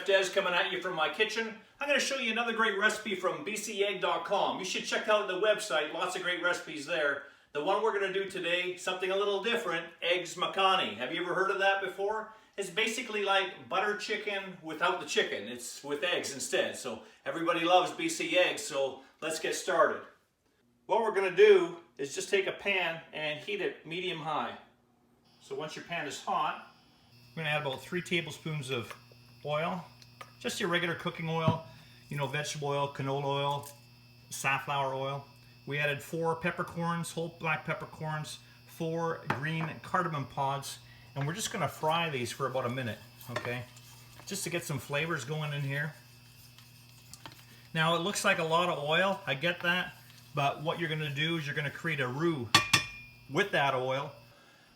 Dez coming at you from my kitchen. I'm going to show you another great recipe from bcegg.com. You should check out the website, lots of great recipes there. The one we're going to do today, something a little different, eggs Makhani. Have you ever heard of that before? It's basically like butter chicken without the chicken. It's with eggs instead. So everybody loves BC eggs, so let's get started. What we're going to do is just take a pan and heat it medium-high. So once your pan is hot, we're going to add about 3 tablespoons of oil. Just your regular cooking oil, you know, vegetable oil, canola oil, safflower oil. We added 4 peppercorns, whole black peppercorns, 4 green cardamom pods, and we're just going to fry these for about a minute, okay? Just to get some flavors going in here. Now it looks like a lot of oil, I get that, but what you're going to do is you're going to create a roux with that oil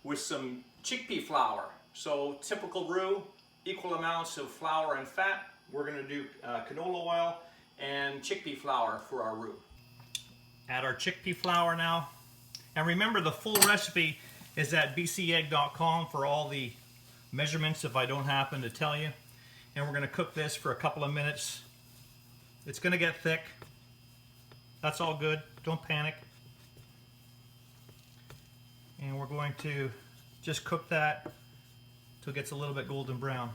with some chickpea flour. So typical roux, equal amounts of flour and fat. We're going to do canola oil and chickpea flour for our roux. Add our chickpea flour now. And remember, the full recipe is at bcegg.com for all the measurements if I don't happen to tell you. And we're going to cook this for a couple of minutes. It's going to get thick. That's all good. Don't panic. And we're going to just cook that till it gets a little bit golden brown.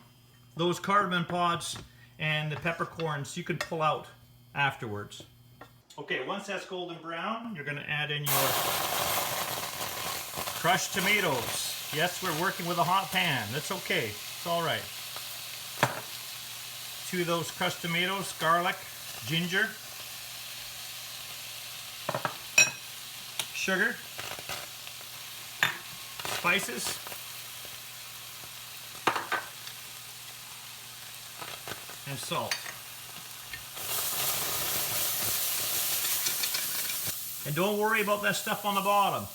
Those cardamom pods and the peppercorns you can pull out afterwards. Okay, once that's golden brown, you're going to add in your crushed tomatoes. Yes, we're working with a hot pan. That's okay. It's all right. 2 of those crushed tomatoes, garlic, ginger, sugar, spices, and salt. And don't worry about that stuff on the bottom.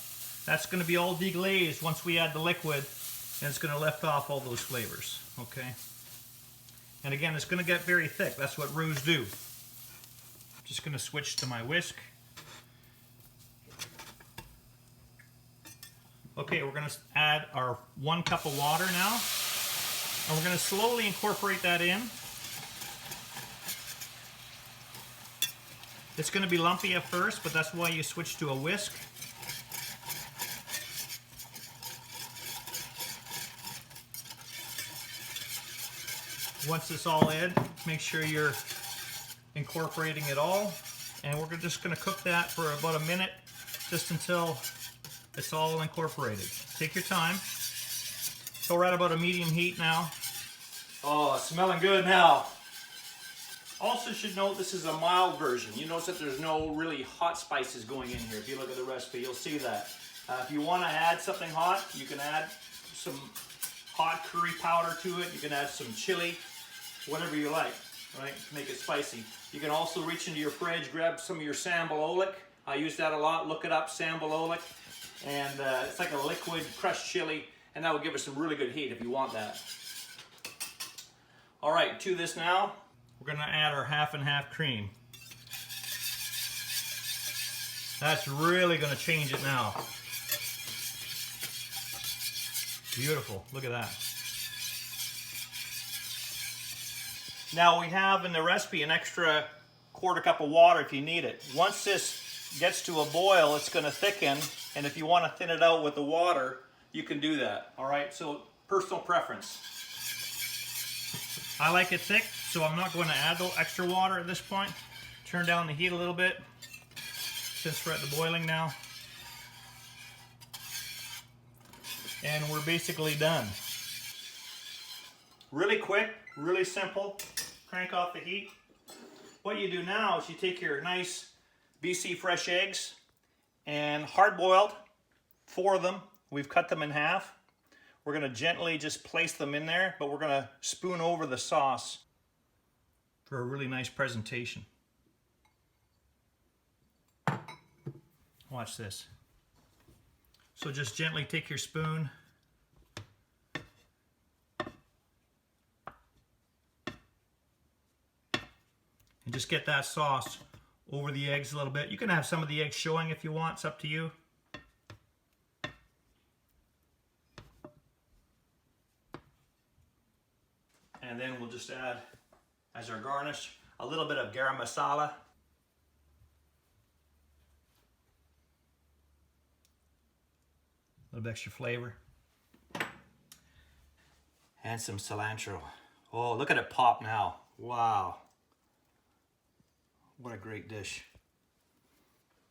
That's going to be all deglazed once we add the liquid, and it's going to lift off all those flavors, okay? And again, it's going to get very thick. That's what roux do. Just going to switch to my whisk. Okay, we're going to add our 1 cup of water now, and we're going to slowly incorporate that in. It's going to be lumpy at first, but that's why you switch to a whisk. Once it's all in, make sure you're incorporating it all. And we're just going to cook that for about a minute, just until it's all incorporated. Take your time. So we're at about a medium heat now. Oh, it's smelling good now. Also should note this is a mild version. You notice that there's no really hot spices going in here. If you look at the recipe, you'll see that. If you want to add something hot, you can add some hot curry powder to it. You can add some chili, whatever you like, right, to make it spicy. You can also reach into your fridge, grab some of your sambal. I use that a lot. Look it up, sambal. And it's like a liquid crushed chili, and that will give us some really good heat if you want that. All right, to this now, we're going to add our half and half cream. That's really going to change it now. Beautiful. Look at that. Now we have in the recipe an extra 1/4 cup of water if you need it. Once this gets to a boil, it's going to thicken, and if you want to thin it out with the water, you can do that. All right, so personal preference. I like it thick, so I'm not going to add the extra water at this point. Turn down the heat a little bit, since we're at the boiling now. And we're basically done. Really quick, really simple. Crank off the heat. What you do now is you take your nice BC fresh eggs and hard-boiled, 4 of them. We've cut them in half. We're going to gently just place them in there, but we're going to spoon over the sauce for a really nice presentation. Watch this. So just gently take your spoon and just get that sauce over the eggs a little bit. You can have some of the eggs showing if you want, it's up to you. And then we'll just add as our garnish. A little bit of garam masala. A little bit extra flavor. And some cilantro. Oh, look at it pop now. Wow. What a great dish.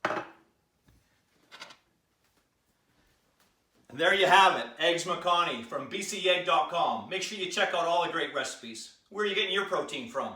And there you have it, Eggs Makhani from bcegg.com. Make sure you check out all the great recipes. Where are you getting your protein from?